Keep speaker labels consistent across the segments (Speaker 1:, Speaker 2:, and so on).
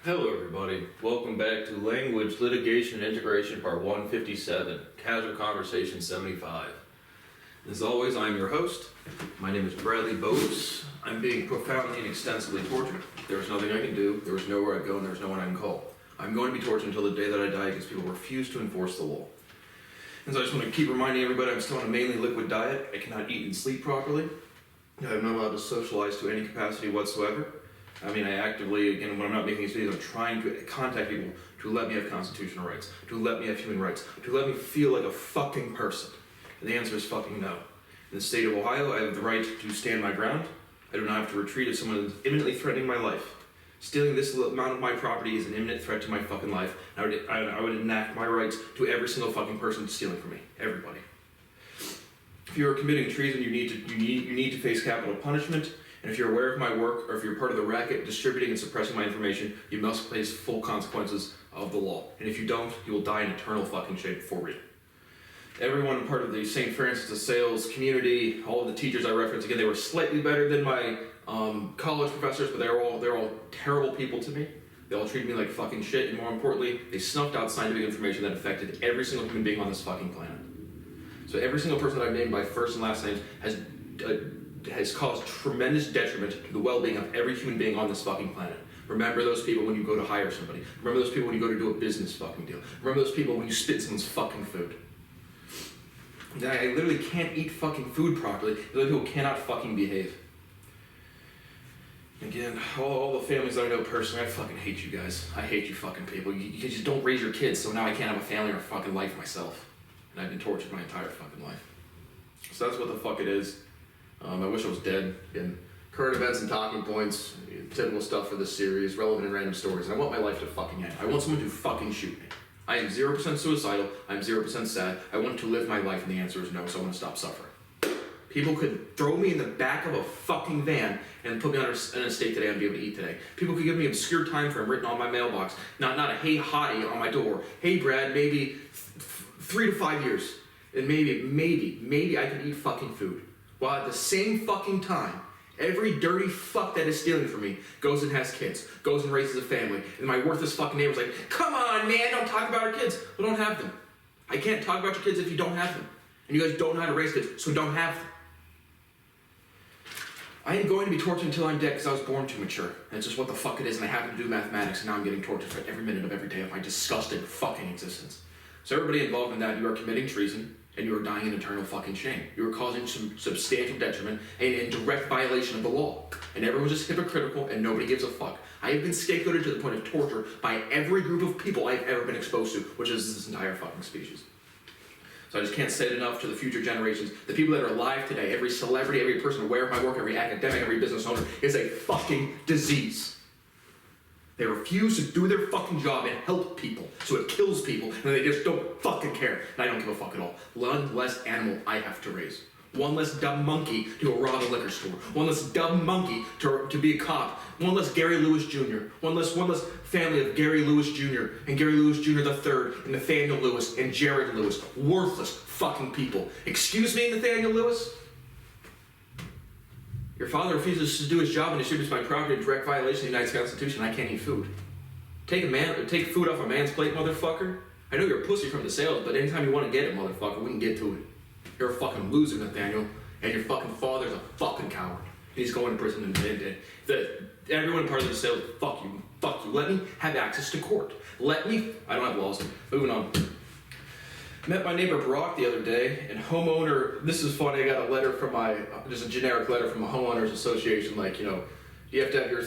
Speaker 1: Hello everybody, welcome back to Language Litigation Integration Part 157, Casual Conversation 75. As always, I'm your host. My name is Bradley Bowes. I'm being profoundly and extensively tortured. There's nothing I can do, there is nowhere I go, and there's no one I can call. I'm going to be tortured until the day that I die because people refuse to enforce the law. And so I just want to keep reminding everybody I'm still on a mainly liquid diet. I cannot eat and sleep properly. I'm not allowed to socialize to any capacity whatsoever. I mean, I actively, again, when I'm not making these videos, I'm trying to contact people to let me have constitutional rights, to let me have human rights, to let me feel like a fucking person. And the answer is fucking no. In the state of Ohio, I have the right to stand my ground. I do not have to retreat if someone is imminently threatening my life. Stealing this amount of my property is an imminent threat to my fucking life. And I would enact my rights to every single fucking person stealing from me. Everybody. If you are committing treason, you need to face capital punishment. And if you're aware of my work, or if you're part of the racket distributing and suppressing my information, you must face full consequences of the law. And if you don't, you will die in eternal fucking shame for real. Everyone part of the St. Francis de Sales community, all of the teachers I referenced, again, they were slightly better than my college professors, but they're all terrible people to me. They all treated me like fucking shit, and more importantly, they snuffed out scientific information that affected every single human being on this fucking planet. So every single person that I've named by first and last names has caused tremendous detriment to the well-being of every human being on this fucking planet. Remember those people when you go to hire somebody. Remember those people when you go to do a business fucking deal. Remember those people when you spit someone's fucking food. I literally can't eat fucking food properly. Those people cannot fucking behave. Again, all the families that I know personally, I fucking hate you guys. I hate you fucking people. You just don't raise your kids, so now I can't have a family or a fucking life myself. And I've been tortured my entire fucking life. So that's what the fuck it is. I wish I was dead. Again, current events and talking points, typical stuff for this series, relevant and random stories. And I want my life to fucking end. I want someone to fucking shoot me. I am 0% suicidal. I'm 0% sad. I want to live my life, and the answer is no, so I want to stop suffering. People could throw me in the back of a fucking van and put me on an estate today and be able to eat today. People could give me obscure time frame written on my mailbox. Not a hey hottie on my door. Hey Brad, maybe 3 to 5 years. And maybe I could eat fucking food. While at the same fucking time, every dirty fuck that is stealing from me goes and has kids, goes and raises a family, and my worthless fucking neighbor's like, come on man, don't talk about our kids. We don't have them. I can't talk about your kids if you don't have them. And you guys don't know how to raise kids, so don't have them. I ain't going to be tortured until I'm dead because I was born too mature. And it's just what the fuck it is, and I happen to do mathematics, and now I'm getting tortured for every minute of every day of my disgusting fucking existence. So everybody involved in that, you are committing treason, and you are dying in eternal fucking shame. You are causing some substantial detriment and in direct violation of the law. And everyone's just hypocritical and nobody gives a fuck. I have been scapegoated to the point of torture by every group of people I've ever been exposed to, which is this entire fucking species. So I just can't say it enough to the future generations. The people that are alive today, every celebrity, every person aware of my work, every academic, every business owner, is a fucking disease. They refuse to do their fucking job and help people, so it kills people, and they just don't fucking care. And I don't give a fuck at all. One less animal I have to raise. One less dumb monkey to go rob a liquor store. One less dumb monkey to be a cop. One less Gary Lewis Jr. One less family of Gary Lewis Jr. and Gary Lewis Jr. III and Nathaniel Lewis and Jared Lewis. Worthless fucking people. Excuse me, Nathaniel Lewis? Your father refuses to do his job and distributes my property in direct violation of the United States Constitution. I can't eat food. Take food off a man's plate, motherfucker. I know you're a pussy from the sales, but anytime you want to get it, motherfucker, we can get to it. You're a fucking loser, Nathaniel, and your fucking father's a fucking coward. He's going to prison and everyone part of the sales, fuck you. Let me have access to court. I don't have laws. Moving on. Met my neighbor Brock the other day, and this is funny, I got a letter from just a generic letter from a homeowners association, like, you have to have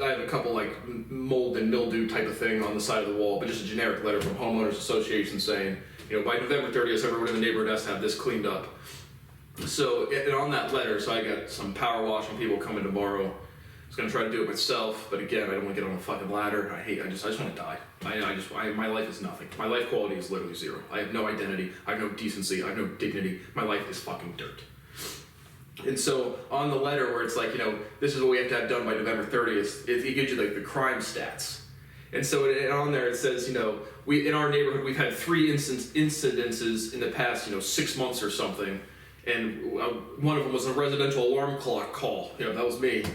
Speaker 1: I have a couple like mold and mildew type of thing on the side of the wall, but just a generic letter from homeowners association saying, by November 30th, everyone in the neighborhood has to have this cleaned up. So, and on that letter, so I got some power washing people coming tomorrow. I was gonna try to do it myself, but again, I don't want to get on a fucking ladder. I just want to die. My life is nothing. My life quality is literally zero. I have no identity. I have no decency. I have no dignity. My life is fucking dirt. And so on the letter where it's like, this is what we have to have done by November 30th, it gives you like the crime stats. And so on there it says, in our neighborhood we've had 3 incidences in the past, 6 months or something. And one of them was a residential alarm clock call. That was me.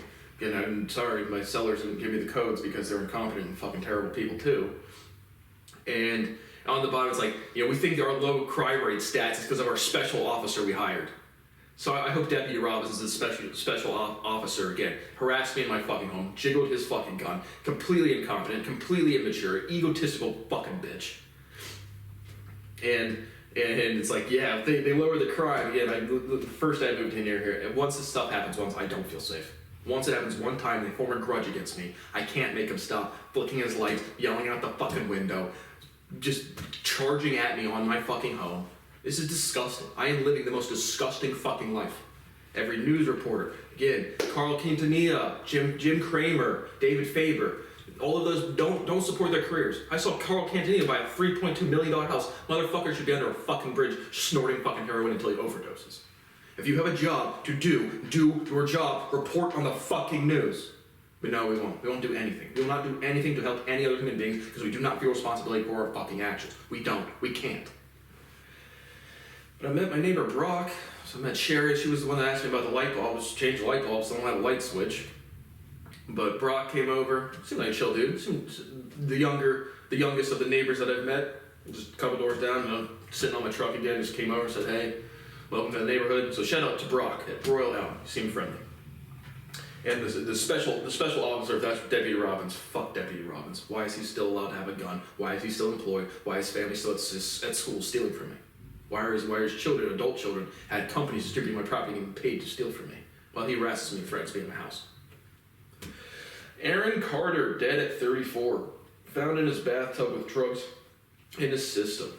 Speaker 1: Again, I'm sorry, my sellers didn't give me the codes because they're incompetent and fucking terrible people too. And on the bottom, it's like, we think our low crime rate stats is because of our special officer we hired. So I hope Deputy Robbins is a special officer again. Harassed me in my fucking home, jiggled his fucking gun, completely incompetent, completely immature, egotistical fucking bitch. And it's like, yeah, they lower the crime. Again, the first I moved in here, and once this stuff happens once, I don't feel safe. Once it happens one time, they form a grudge against me. I can't make him stop, flicking his lights, yelling out the fucking window, just charging at me on my fucking home. This is disgusting. I am living the most disgusting fucking life. Every news reporter, again, Carl Quintanilla, Jim Cramer, David Faber, all of those don't support their careers. I saw Carl Quintanilla buy a $3.2 million house. Motherfucker should be under a fucking bridge snorting fucking heroin until he overdoses. If you have a job to do your job, report on the fucking news. But no, we won't. We won't do anything. We will not do anything to help any other human beings because we do not feel responsibility for our fucking actions. We don't. We can't. But I met my neighbor Brock. So I met Sherry. She was the one that asked me about the light bulbs. Change the light bulbs. So I don't have a light switch. But Brock came over. Seemed like a chill dude. The youngest of the neighbors that I've met. Just a couple doors down. Sitting on my truck again. Just came over and said, "Hey, welcome to the neighborhood." So shout out to Brock at Royal Elm. He seemed friendly. And the special officer, if that's Deputy Robbins, fuck Deputy Robbins. Why is he still allowed to have a gun? Why is he still employed? Why is his family still at school stealing from me? Why are his children, adult children, had companies distributing my property and getting paid to steal from me? While he harasses me and threatens me in my house. Aaron Carter, dead at 34. Found in his bathtub with drugs in his system.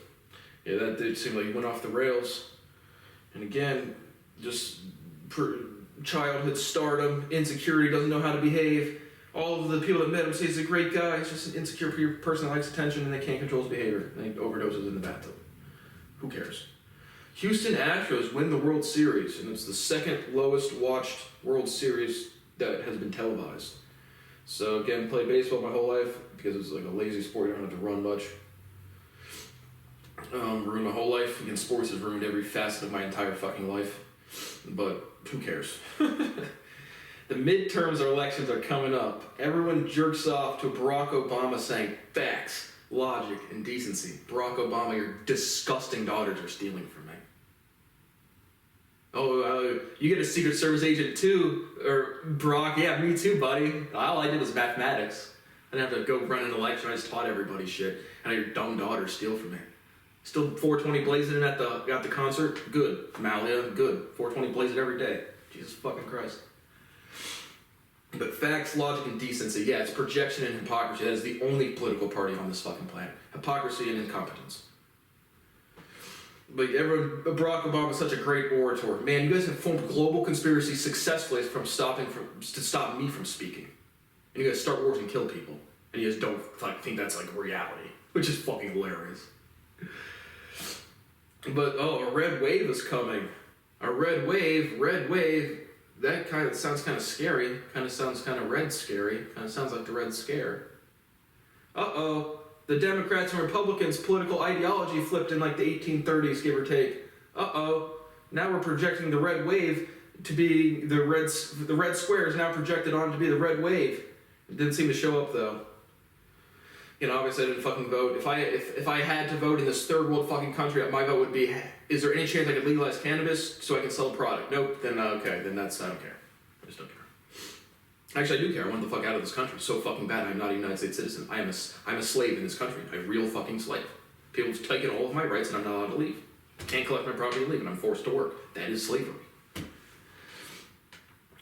Speaker 1: Yeah, that dude seemed like he went off the rails. And again, just childhood stardom, insecurity, doesn't know how to behave. All of the people that met him say he's a great guy. He's just an insecure person that likes attention and they can't control his behavior. And he overdoses in the bathtub. Who cares? Houston Astros win the World Series, and it's the second lowest watched World Series that has been televised. So again, played baseball my whole life because it's like a lazy sport. You don't have to run much. Ruined my whole life. Again, sports has ruined every facet of my entire fucking life. But who cares? The midterms or elections are coming up. Everyone jerks off to Barack Obama saying facts, logic, and decency. Barack Obama, your disgusting daughters are stealing from me. Oh, you get a Secret Service agent too, or Barack? Yeah, me too, buddy. All I did was mathematics. I didn't have to go run an election. I just taught everybody shit. And your dumb daughters steal from me. Still 420 blazing at the concert? Good. Malia, good. 420 blazing every day. Jesus fucking Christ. But facts, logic, and decency, yeah, it's projection and hypocrisy. That is the only political party on this fucking planet. Hypocrisy and incompetence. But Barack Obama is such a great orator. Man, you guys have formed global conspiracy successfully to stop me from speaking. And you guys start wars and kill people. And you guys don't think that's like reality. Which is fucking hilarious. But, a red wave is coming. A red wave. That kind of sounds kind of scary. Kind of sounds kind of red scary. Kind of sounds like the Red Scare. The Democrats and Republicans' political ideology flipped in like the 1830s, give or take. Now we're projecting the red wave to be the red square is now projected on to be the red wave. It didn't seem to show up though. Obviously I didn't fucking vote. If I had to vote in this third world fucking country, my vote would be, is there any chance I could legalize cannabis so I can sell a product? Nope, then okay, then I don't care. I just don't care. Actually, I do care. I want the fuck out of this country so fucking bad. I'm not a United States citizen. I'm a slave in this country. A real fucking slave. People have taken all of my rights and I'm not allowed to leave. Can't collect my property and leave and I'm forced to work. That is slavery.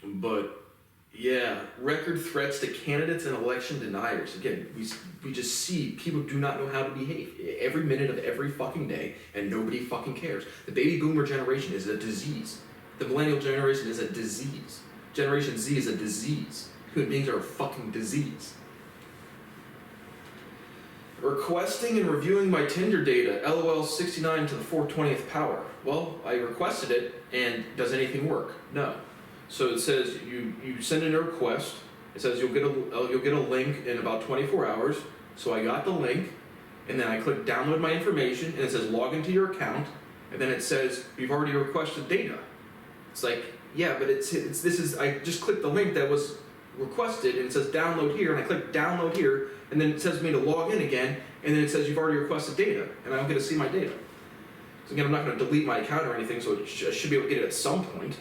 Speaker 1: But yeah, record threats to candidates and election deniers. Again, we just see people do not know how to behave every minute of every fucking day, and nobody fucking cares. The baby boomer generation is a disease. The millennial generation is a disease. Generation Z is a disease. Human beings are a fucking disease. Requesting and reviewing my Tinder data, LOL 69 to the 420th power. Well, I requested it, and does anything work? No. So it says you send in a request. It says you'll get a link in about 24 hours. So I got the link, and then I click download my information, and it says log into your account, and then it says you've already requested data. It's like, yeah, but I just clicked the link that was
Speaker 2: requested, and it says download here, and I click download here, and then it says for me to log in again, and then it says you've already requested data, and I don't get to see my data. So again, I'm not going to delete my account or anything, so I should be able to get it at some point.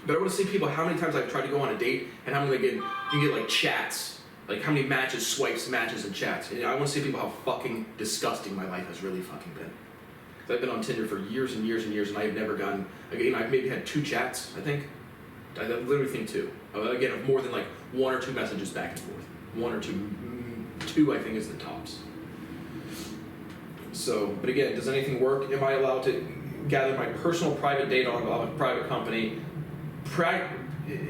Speaker 2: But I want to see people how many times I've tried to go on a date, and how many you can get like chats, like how many matches, swipes, matches, and chats. And I want to see people how fucking disgusting my life has really fucking been. Because I've been on Tinder for years and years and years, and I've never gotten, again, I've maybe had 2 chats, I think. I literally think 2. Again, of more than like 1 or 2 messages back and forth. 1 or 2, 2 I think is the tops. So, but again, does anything work? Am I allowed to gather my personal private data on a private company?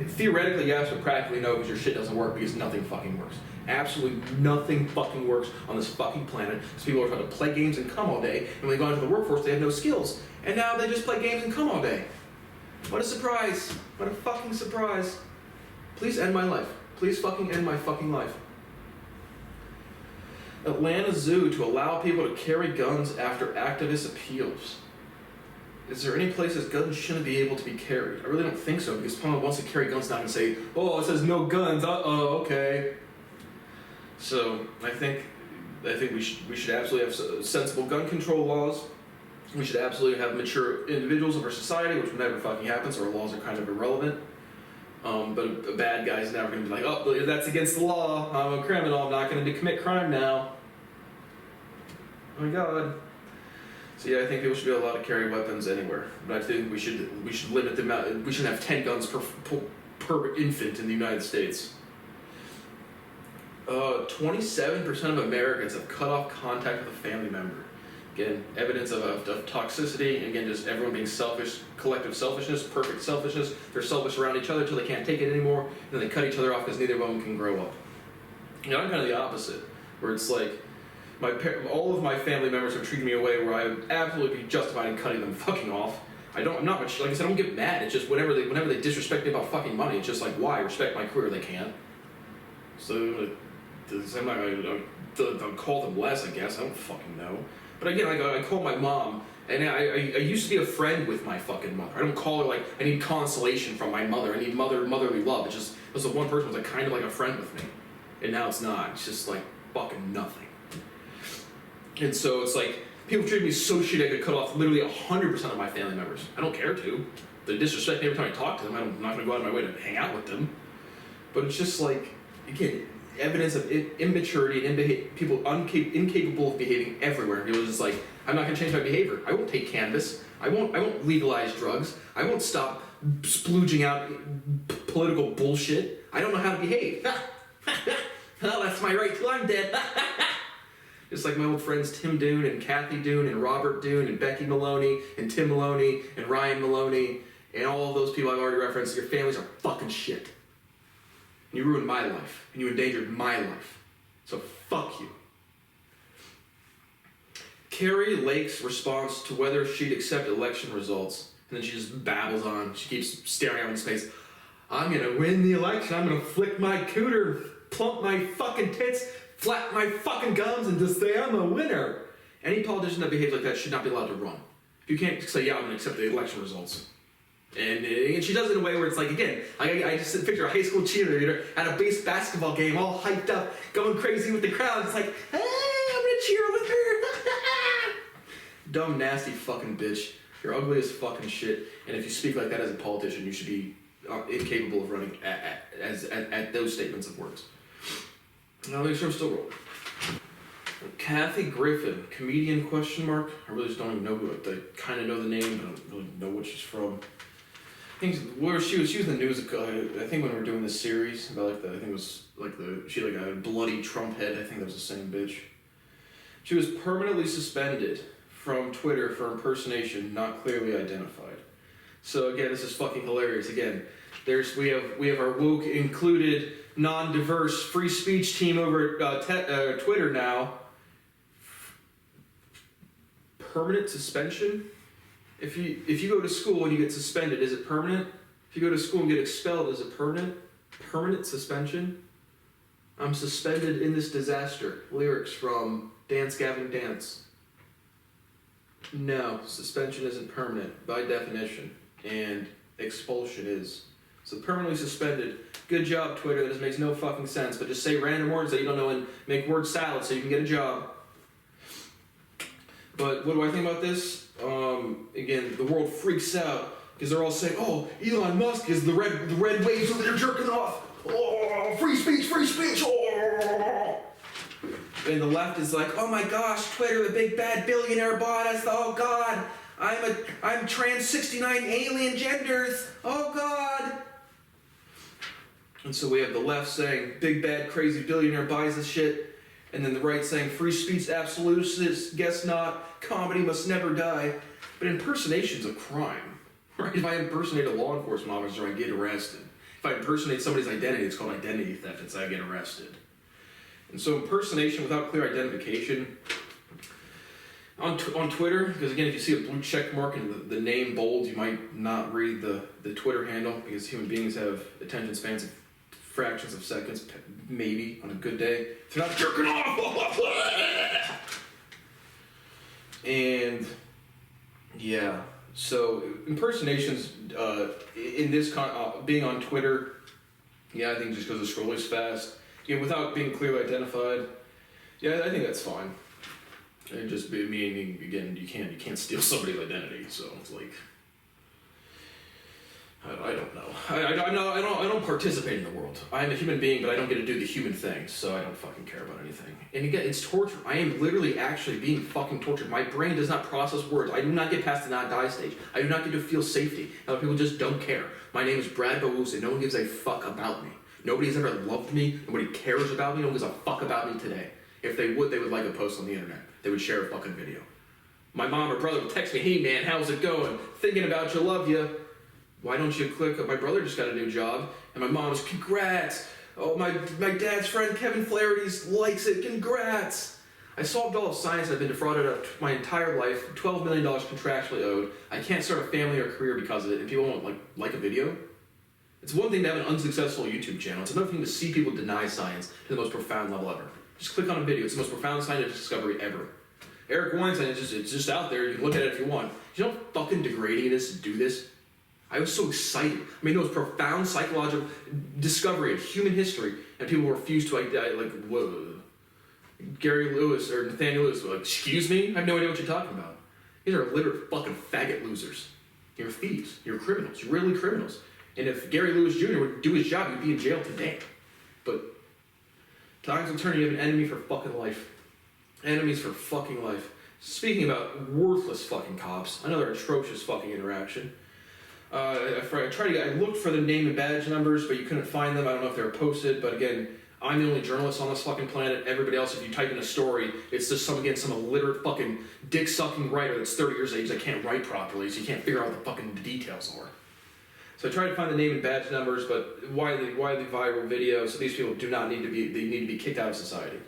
Speaker 2: Theoretically, yes, but practically no, because your shit doesn't work because nothing fucking works. Absolutely nothing fucking works on this fucking planet because people are trying to play games and come all day, and when they go into the workforce, they have no skills. And now they just play games and come all day. What a surprise. What a fucking surprise. Please end my life. Please fucking end my fucking life. Atlanta Zoo to allow people to carry guns after activist appeals. Is there any places guns shouldn't be able to be carried? I really don't think so, because someone wants to carry guns now and say, oh, it says no guns, uh-oh, okay. So I think we should absolutely have sensible gun control laws. We should absolutely have mature individuals of our society, which never fucking happens, so our laws are kind of irrelevant. But a bad guy's never going to be like, oh, that's against the law, I'm a criminal, I'm not going to commit crime now. Oh my god. So yeah, I think people should be allowed to carry weapons anywhere. But I think we should limit the amount, we shouldn't have 10 guns per infant in the United States. 27% of Americans have cut off contact with a family member. Again, evidence of toxicity. Again, just everyone being selfish, collective selfishness, perfect selfishness. They're selfish around each other until they can't take it anymore, and then they cut each other off because neither of them can grow up. You know, I'm kind of the opposite, where it's like, all of my family members have treated me a way where I would absolutely be justified in cutting them fucking off. I'm not much, like I said, I don't get mad. It's just whenever they disrespect me about fucking money, it's just like, why? Respect my career, they can't. So, I'm not gonna call them less, I guess. I don't fucking know. But again, I call my mom, and I used to be a friend with my fucking mother. I don't call her like, I need consolation from my mother. I need motherly love. It's just, the one person was like kind of like a friend with me. And now it's not. It's just like fucking nothing. And so it's like, people treat me so shitty I could cut off literally 100% of my family members. I don't care to. They disrespect me every time I talk to them. I'm not going to go out of my way to hang out with them. But it's just like, again, evidence of immaturity and people incapable of behaving everywhere. It was just like, I'm not going to change my behavior. I won't take cannabis. I won't legalize drugs. I won't stop splooging out political bullshit. I don't know how to behave. Well, that's my right till I'm dead. Just like my old friends Tim Dune and Kathy Dune and Robert Dune and Becky Maloney and Tim Maloney and Ryan Maloney and all of those people I've already referenced. Your families are fucking shit. You ruined my life, and you endangered my life. So fuck you. Carrie Lake's response to whether she'd accept election results, and then she just babbles on. She keeps staring at me in space. I'm gonna win the election. I'm gonna flick my cooter, plump my fucking tits, flap my fucking gums, and just say I'm a winner. Any politician that behaves like that should not be allowed to run. You can't say, yeah, I'm gonna accept the election results. And she does it in a way where it's like, again, I just picture a high school cheerleader at a base basketball game, all hyped up, going crazy with the crowd. It's like, hey, I'm gonna cheer with her. Dumb, nasty fucking bitch. You're ugly as fucking shit. And if you speak like that as a politician, you should be incapable of running at those statements of words. Now, make sure I'm still rolling. Kathy Griffin, comedian, question mark. I really just don't even know who, I kind of know the name, but I don't really know what she's from. I think where she was in the news. I think when we were doing this series about I think it was she had like a bloody Trump head. I think that was the same bitch. She was permanently suspended from Twitter for impersonation not clearly identified. So again, this is fucking hilarious. Again, we have our woke included non-diverse free speech team over at Twitter now. Permanent suspension. If you go to school and you get suspended, is it permanent? If you go to school and get expelled, is it permanent? Permanent suspension? I'm suspended in this disaster. Lyrics from Dance Gavin Dance. No, suspension isn't permanent by definition, and expulsion is. So permanently suspended. Good job, Twitter. This makes no fucking sense. But just say random words that you don't know and make word salad so you can get a job. But what do I think about this? Again, the world freaks out because they're all saying, "Oh, Elon Musk is the red wave, so they're jerking off. Oh, free speech, free speech." Oh. And the left is like, "Oh my gosh, Twitter, the big bad billionaire bought us. Oh God, I'm trans 69 alien genders. Oh God." And so we have the left saying, "Big bad crazy billionaire buys this shit," and then the right saying, "Free speech absolutist, guess not. Comedy must never die." But impersonation's a crime, right? If I impersonate a law enforcement officer, I get arrested. If I impersonate somebody's identity, it's called identity theft. It's I get arrested. And so impersonation without clear identification on Twitter, because again, if you see a blue check mark and the name bold, you might not read the Twitter handle, because human beings have attention spans of fractions of seconds, maybe on a good day. If they're not jerking off. And yeah, so impersonations in this being on Twitter, yeah, I think just because the scroll is fast, yeah, without being clearly identified, yeah, I think that's fine. And just meaning again, you can't steal somebody's identity, so it's like I don't know. I don't participate in the world. I am a human being, but I don't get to do the human thing, so I don't fucking care about anything. And again, it's torture. I am literally actually being fucking tortured. My brain does not process words. I do not get past the not die stage. I do not get to feel safety. Other people just don't care. My name is Brad Boos, and no one gives a fuck about me. Nobody has ever loved me. Nobody cares about me. No one gives a fuck about me today. If they would like a post on the internet. They would share a fucking video. My mom or brother would text me, "Hey man, how's it going? Thinking about you, love you." Why don't you click? My brother just got a new job, and my mom's, "Congrats! Oh, my dad's friend Kevin Flaherty's likes it. Congrats!" I solved all of science. I've been defrauded of my entire life. $12 million contractually owed. I can't start a family or career because of it. And people won't like a video. It's one thing to have an unsuccessful YouTube channel. It's another thing to see people deny science to the most profound level ever. Just click on a video. It's the most profound scientific discovery ever. Eric Weinstein, it's just out there. You can look at it if you want. You know how fucking degrading it is to do this? I was so excited. I mean, the most profound psychological discovery of human history, and people refuse to whoa. Gary Lewis or Nathaniel Lewis were like, "Excuse me? I have no idea what you're talking about. These are literate fucking faggot losers. You're thieves. You're criminals. You're really criminals. And if Gary Lewis Jr. would do his job, he'd be in jail today. But times will turn, you have an enemy for fucking life. Enemies for fucking life." Speaking about worthless fucking cops, another atrocious fucking interaction. I looked for the name and badge numbers, but you couldn't find them. I don't know if they were posted, but again, I'm the only journalist on this fucking planet. Everybody else, if you type in a story, it's just some illiterate fucking dick-sucking writer that's 30 years of age that can't write properly, so you can't figure out what the fucking details are. So I tried to find the name and badge numbers, but widely viral video, so these people need to be kicked out of society.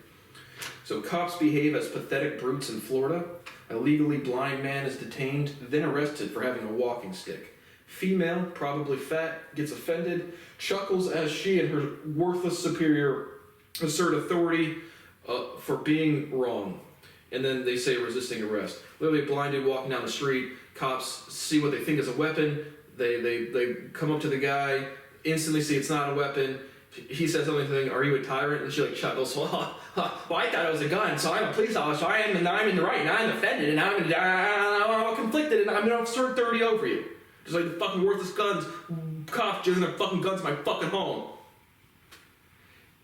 Speaker 2: So cops behave as pathetic brutes in Florida. A legally blind man is detained, then arrested for having a walking stick. Female, probably fat, gets offended, chuckles as she and her worthless superior assert authority for being wrong. And then they say resisting arrest. Literally a blind dude walking down the street, cops see what they think is a weapon, they come up to the guy, instantly see it's not a weapon. He says something, "Are you a tyrant?" And she chuckles, "Well, I thought it was a gun, so I'm a police officer, I'm in the right, and I'm offended, and I'm conflicted, and I'm going to assert 30 over you. Just like the fucking worthless cops using their fucking guns in my fucking home."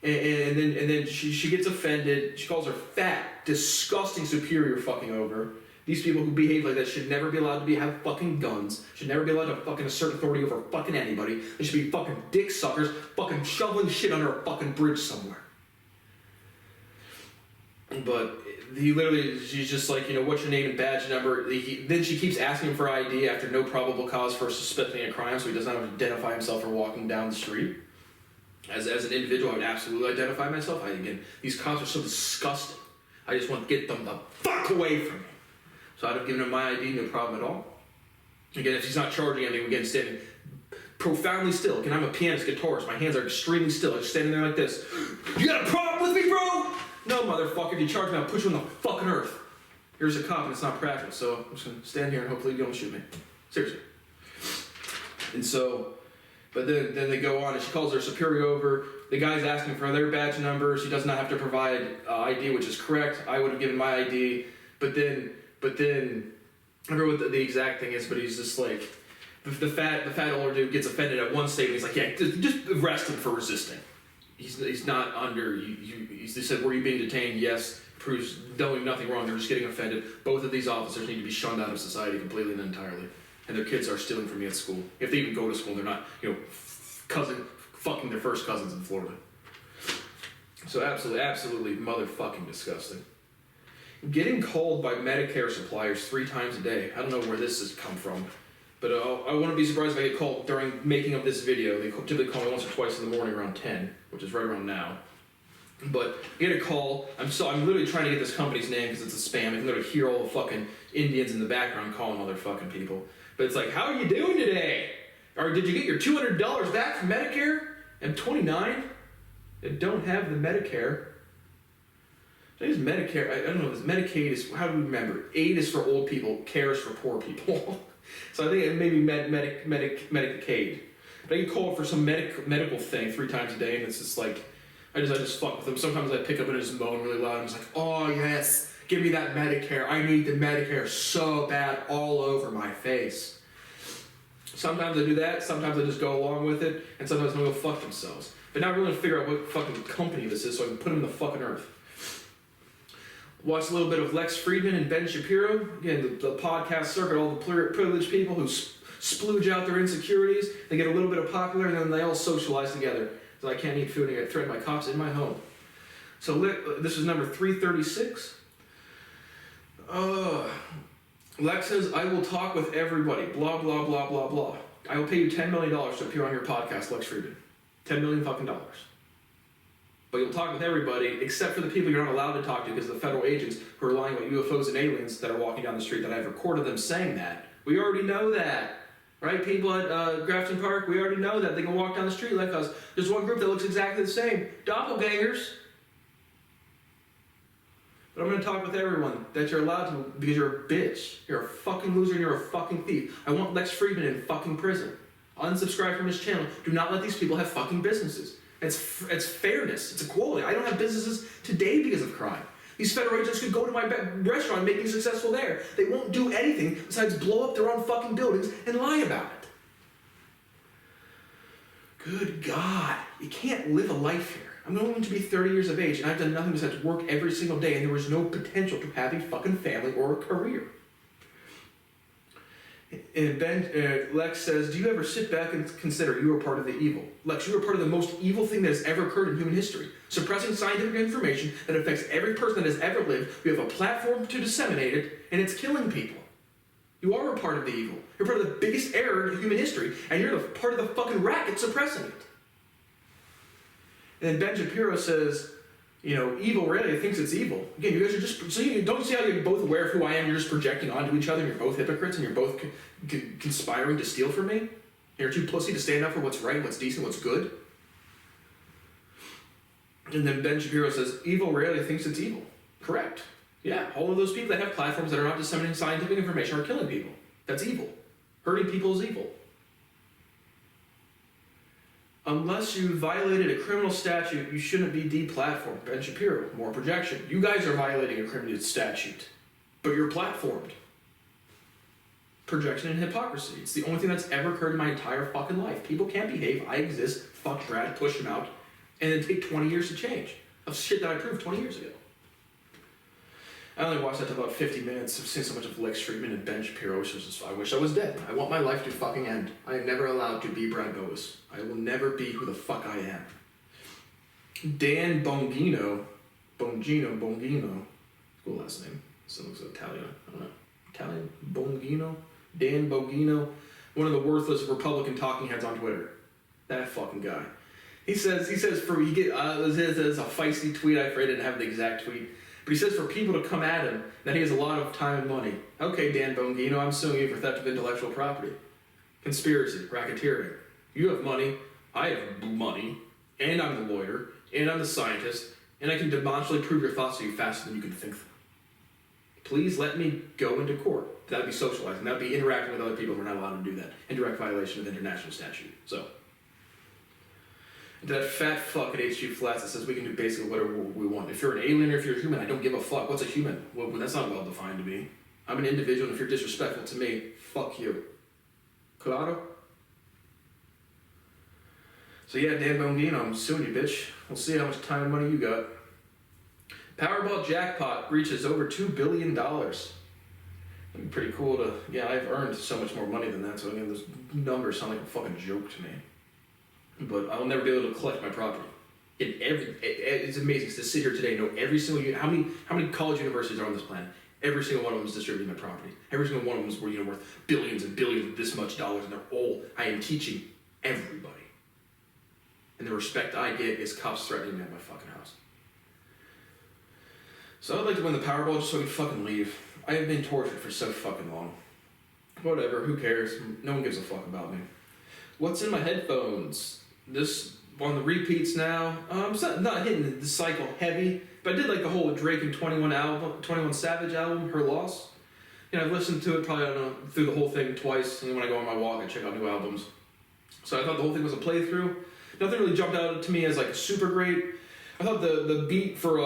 Speaker 2: And then she gets offended. She calls her fat, disgusting superior fucking over. These people who behave like that should never be allowed to have fucking guns. Should never be allowed to fucking assert authority over fucking anybody. They should be fucking dick suckers, fucking shoveling shit under a fucking bridge somewhere. But she's just like, "What's your name and badge number?" Then she keeps asking him for ID after no probable cause for suspecting a crime, so he does not identify himself for walking down the street. As an individual, I would absolutely identify myself. These cops are so disgusting. I just want to get them the fuck away from me. So I'd have given him my ID, no problem at all. Again, if he's not charging anything, again, standing profoundly still. Again, I'm a pianist, guitarist. My hands are extremely still. I'm just standing there like this. "You got a problem with me, bro?" "No, motherfucker. If you charge me, I'll put you on the fucking earth." Here's a cop, and it's not practical, so I'm just going to stand here and hopefully you don't shoot me. Seriously. And so But then they go on and she calls her superior over. The guy's asking for their badge number. She does not have to provide ID, which is correct. I would have given my ID. But then, I remember what the exact thing is, but he's just like, the fat older dude gets offended at one statement. He's like, yeah, just arrest him for resisting. He's not under, they said, were you being detained? Yes. Proves doing nothing wrong. They're just getting offended. Both of these officers need to be shunned out of society completely and entirely. And their kids are stealing from me at school. If they even go to school, they're not, fucking their first cousins in Florida. So absolutely motherfucking disgusting. Getting called by Medicare suppliers 3 times a day. I don't know where this has come from. But I wouldn't be surprised if I get called during making of this video. They typically call me once or twice in the morning around 10, which is right around now. But I get a call. I'm literally trying to get this company's name because it's a spam. I can literally hear all the fucking Indians in the background calling other fucking people. But it's like, how are you doing today? Or did you get your $200 back from Medicare? I'm 29 and don't have the Medicare. I think it's Medicare. I don't know. It's Medicaid is, how do we remember? Aid is for old people. Care is for poor people. So I think it may be Medicaid. But I get called for some medical thing 3 times a day, and it's just like, I just fuck with them. Sometimes I pick up and just moan really loud. I'm just like, oh yes, give me that Medicare. I need the Medicare so bad all over my face. Sometimes I do that. Sometimes I just go along with it. And sometimes I go fuck themselves. But now I'm really going to figure out what fucking company this is so I can put them in the fucking earth. Watched a little bit of Lex Friedman and Ben Shapiro. Again, the podcast circuit, all the privileged people who splooge out their insecurities. They get a little bit of popular and then they all socialize together. So I can't eat food and I threaten my cops in my home. So this is number 336. Lex says, I will talk with everybody. Blah, blah, blah, blah, blah. I will pay you $10 million to appear on your podcast, Lex Friedman. $10 million fucking dollars. But you'll talk with everybody except for the people you're not allowed to talk to because of the federal agents who are lying about UFOs and aliens that are walking down the street that I've recorded them saying that. We already know that. Right, people at Grafton Park, we already know that. They can walk down the street like us. There's one group that looks exactly the same. Doppelgangers. But I'm going to talk with everyone that you're allowed to because you're a bitch. You're a fucking loser and you're a fucking thief. I want Lex Friedman in fucking prison. Unsubscribe from his channel. Do not let these people have fucking businesses. It's fairness. It's equality. I don't have businesses today because of crime. These federal agents could go to my restaurant and make me successful there. They won't do anything besides blow up their own fucking buildings and lie about it. Good God. You can't live a life here. I'm going to be 30 years of age and I've done nothing besides work every single day and there was no potential to have a fucking family or a career. And Lex says, do you ever sit back and consider you are part of the evil? Lex, you are part of the most evil thing that has ever occurred in human history. Suppressing scientific information that affects every person that has ever lived. We have a platform to disseminate it, and it's killing people. You are a part of the evil. You're part of the biggest error in human history, and you're part of the fucking racket suppressing it. And then Ben Shapiro says, evil really thinks it's evil. Again, you guys are just, so you don't see how you're both aware of who I am, you're just projecting onto each other, and you're both hypocrites, and you're both conspiring to steal from me? And you're too pussy to stand up for what's right, what's decent, what's good? And then Ben Shapiro says, evil rarely thinks it's evil. Correct. Yeah, all of those people that have platforms that are not disseminating scientific information are killing people. That's evil. Hurting people is evil. Unless you violated a criminal statute, you shouldn't be deplatformed. Ben Shapiro, more projection. You guys are violating a criminal statute, but you're platformed. Projection and hypocrisy. It's the only thing that's ever occurred in my entire fucking life. People can't behave. I exist. Fuck Brad. Push him out. And then take 20 years to change. Of shit that I proved 20 years ago. I only watched that to about 50 minutes. I've seen so much of Lex Friedman and Ben Shapiro, I wish I was dead. I want my life to fucking end. I am never allowed to be Brad Boas. I will never be who the fuck I am. Dan Bongino. Cool last name. This looks Italian. I don't know. Italian? Bongino? Dan Bongino. One of the worthless Republican talking heads on Twitter. That fucking guy. He says it's a feisty tweet. I didn't have the exact tweet. But he says for people to come at him that he has a lot of time and money. Okay, Dan Bongino, I'm suing you for theft of intellectual property. Conspiracy, racketeering. You have money, I have money, and I'm the lawyer, and I'm the scientist, and I can demonstrably prove your thoughts to you faster than you can think them. Please let me go into court. That would be socializing. That would be interacting with other people. We're not allowed to do that. In direct violation of international statute. So, to that fat fuck at HG Flats that says we can do basically whatever we want. If you're an alien or if you're a human, I don't give a fuck. What's a human? Well, that's not well defined to me. I'm an individual, and if you're disrespectful to me, fuck you. Claro? So yeah, Dan Bongino, I'm suing you, bitch. We'll see how much time and money you got. Powerball jackpot reaches over $2 billion. That'd be pretty cool to... Yeah, I've earned so much more money than that, so again, those numbers sound like a fucking joke to me. But I'll never be able to collect my property. It's amazing to sit here today and know every single... How many college universities are on this planet? Every single one of them is distributing my property. Every single one of them is worth billions and billions of this much dollars, and they're all... I am teaching everybody. And the respect I get is cops threatening me at my fucking house. So I'd like to win the Powerball just so I can fucking leave. I have been tortured for so fucking long. Whatever, who cares? No one gives a fuck about me. What's in my headphones? This on the repeats now. I'm not hitting the cycle heavy, but I did like the whole Drake and 21 Savage album, Her Loss. You know, I've listened to it probably, I don't know, through the whole thing twice, and when I go on my walk, I check out new albums. So I thought the whole thing was a playthrough. Nothing really jumped out to me as like super great. I thought the beat for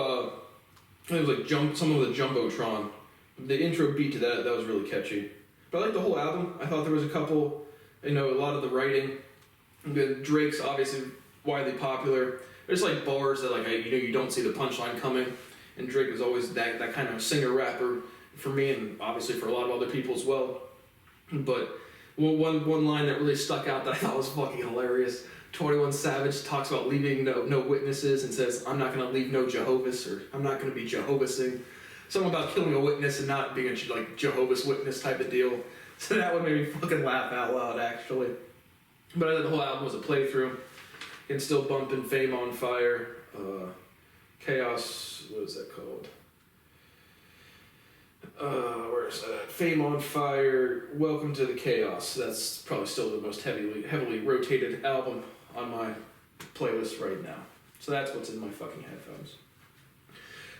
Speaker 2: it was like some of the Jumbotron. The intro beat to that was really catchy. But I liked the whole album. I thought there was a couple, a lot of the writing. Drake's obviously widely popular. There's like bars that you don't see the punchline coming. And Drake was always that kind of singer-rapper for me and obviously for a lot of other people as well. But one line that really stuck out that I thought was fucking hilarious. 21 Savage talks about leaving no witnesses and says, I'm not going to leave no Jehovah's, or I'm not going to be Jehovah'sing. Something about killing a witness and not being a Jehovah's Witness type of deal. So that one made me fucking laugh out loud, actually. But I thought the whole album was a playthrough. And still bumping Fame on Fire, Chaos, what is that called? Where is that? Fame on Fire, Welcome to the Chaos. That's probably still the most heavily rotated album on my playlist right now. So that's what's in my fucking headphones.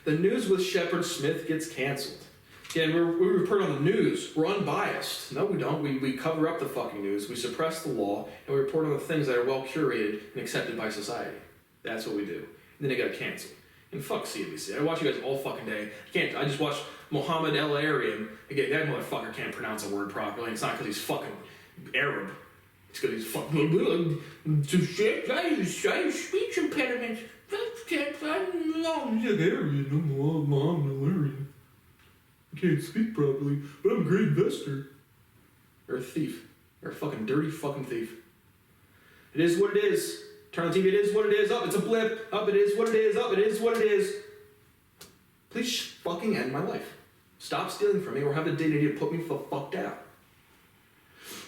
Speaker 2: The news with Shepard Smith gets canceled. Again, we report on the news. We're unbiased. No, we don't. We cover up the fucking news. We suppress the law, and we report on the things that are well curated and accepted by society. That's what we do. And then they got canceled. And fuck CNBC. I watch you guys all fucking day. I just watched Mohammed El Arian. Again, that motherfucker can't pronounce a word properly. It's not because he's fucking Arab. It's because he's fucking... I use speech impediment. I'm Mohammed El Arian. I can't speak properly, but I'm a great investor. You're a thief. You're a fucking dirty fucking thief. It is what it is. Turn on the TV, it is what it is. Up, it's a blip. Up, it is what it is. Up, it is what it is. Please fucking end my life. Stop stealing from me or have the dignity to put me the fuck down.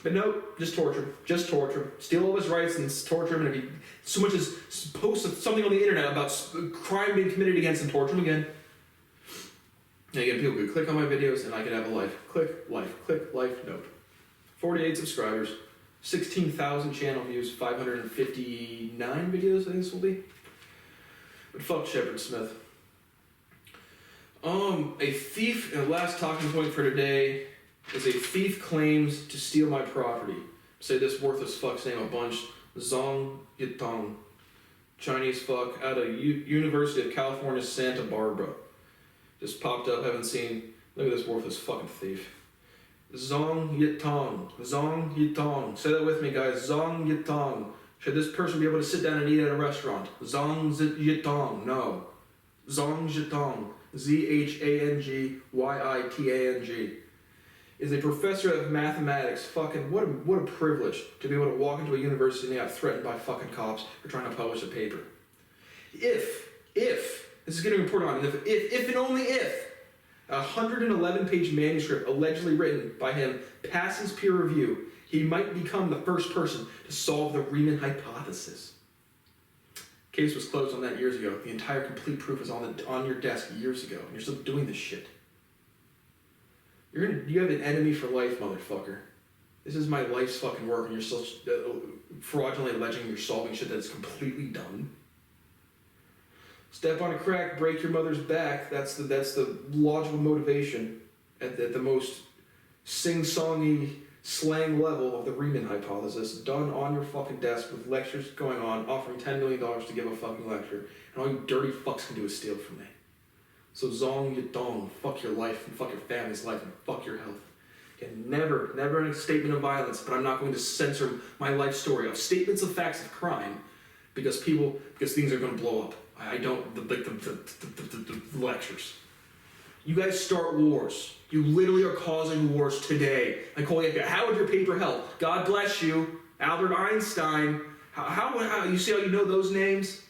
Speaker 2: But no, just torture him. Just torture him. Steal all his rights and torture him. And if he so much as post something on the internet about crime being committed against him, torture him again. And again, people could click on my videos and I could have a life. Click, life. Click, life, nope. 48 subscribers. 16,000 channel views, 559 videos, I think this will be. But fuck Shepard Smith. A thief, and the last talking point for today is a thief claims to steal my property. Say this worthless fuck's name a bunch. Zong Yitong. Chinese fuck out of University of California, Santa Barbara. Just popped up, haven't seen. Look at this worthless fucking thief. Zong Yitong. Zong Yitong. Say that with me, guys. Zong Yitong. Should this person be able to sit down and eat at a restaurant? Zong Yitong. No. Zong Yitong. Zhanggyitang. Is a professor of mathematics. Fucking, what a privilege to be able to walk into a university and get threatened by fucking cops for trying to publish a paper. If, this is getting reported on, if and only if, a 111-page manuscript allegedly written by him passes peer review, he might become the first person to solve the Riemann hypothesis. Case was closed on that years ago. The entire complete proof is on your desk years ago, and you're still doing this shit. You have an enemy for life, motherfucker. This is my life's fucking work, and you're still fraudulently alleging you're solving shit that's completely done. Step on a crack, break your mother's back. That's the logical motivation at the most sing-songy slang level of the Riemann hypothesis done on your fucking desk with lectures going on, offering $10 million to give a fucking lecture, and all you dirty fucks can do is steal from me. So zong you dong, fuck your life, and fuck your family's life, and fuck your health. And never a statement of violence, but I'm not going to censor my life story of statements of facts of crime because things are going to blow up. I don't, the lectures. You guys start wars. You literally are causing wars today. I call you, how would your paper help? God bless you, Albert Einstein. How you see how you know those names?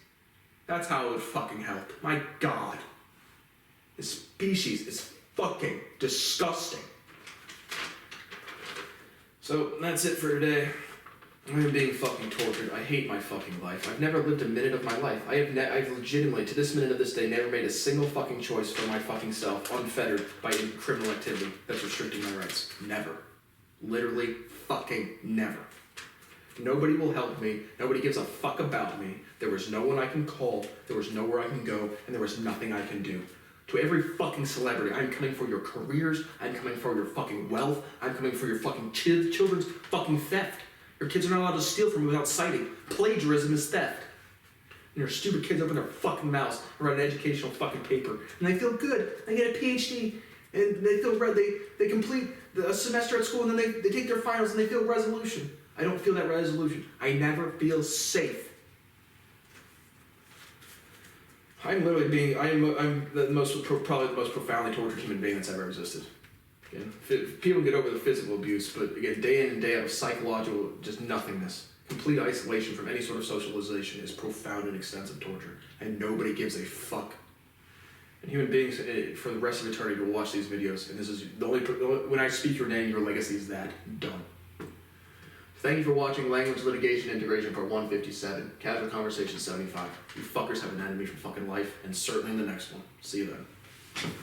Speaker 2: That's how it would fucking help. My God. This species is fucking disgusting. So that's it for today. I'm being fucking tortured. I hate my fucking life. I've never lived a minute of my life. I've legitimately, to this minute of this day, never made a single fucking choice for my fucking self, unfettered by any criminal activity that's restricting my rights. Never. Literally fucking never. Nobody will help me. Nobody gives a fuck about me. There was no one I can call. There was nowhere I can go. And there was nothing I can do. To every fucking celebrity, I'm coming for your careers. I'm coming for your fucking wealth. I'm coming for your fucking children's fucking theft. Your kids are not allowed to steal from you without citing. Plagiarism is theft. And your stupid kids open their fucking mouths and write an educational fucking paper. And they feel good. They get a PhD. And they feel they complete a semester at school and then they take their finals and they feel resolution. I don't feel that resolution. I never feel safe. I'm literally I'm probably the most profoundly tortured human being that's ever existed. Again, people get over the physical abuse, but again, day in and day out of psychological just nothingness, complete isolation from any sort of socialization is profound and extensive torture, and nobody gives a fuck. And human beings, for the rest of eternity, will watch these videos, and this is the only when I speak your name, your legacy is that done. Thank you for watching Language Litigation Integration Part 157, Casual Conversation 75. You fuckers have an enemy from fucking life, and certainly in the next one. See you then.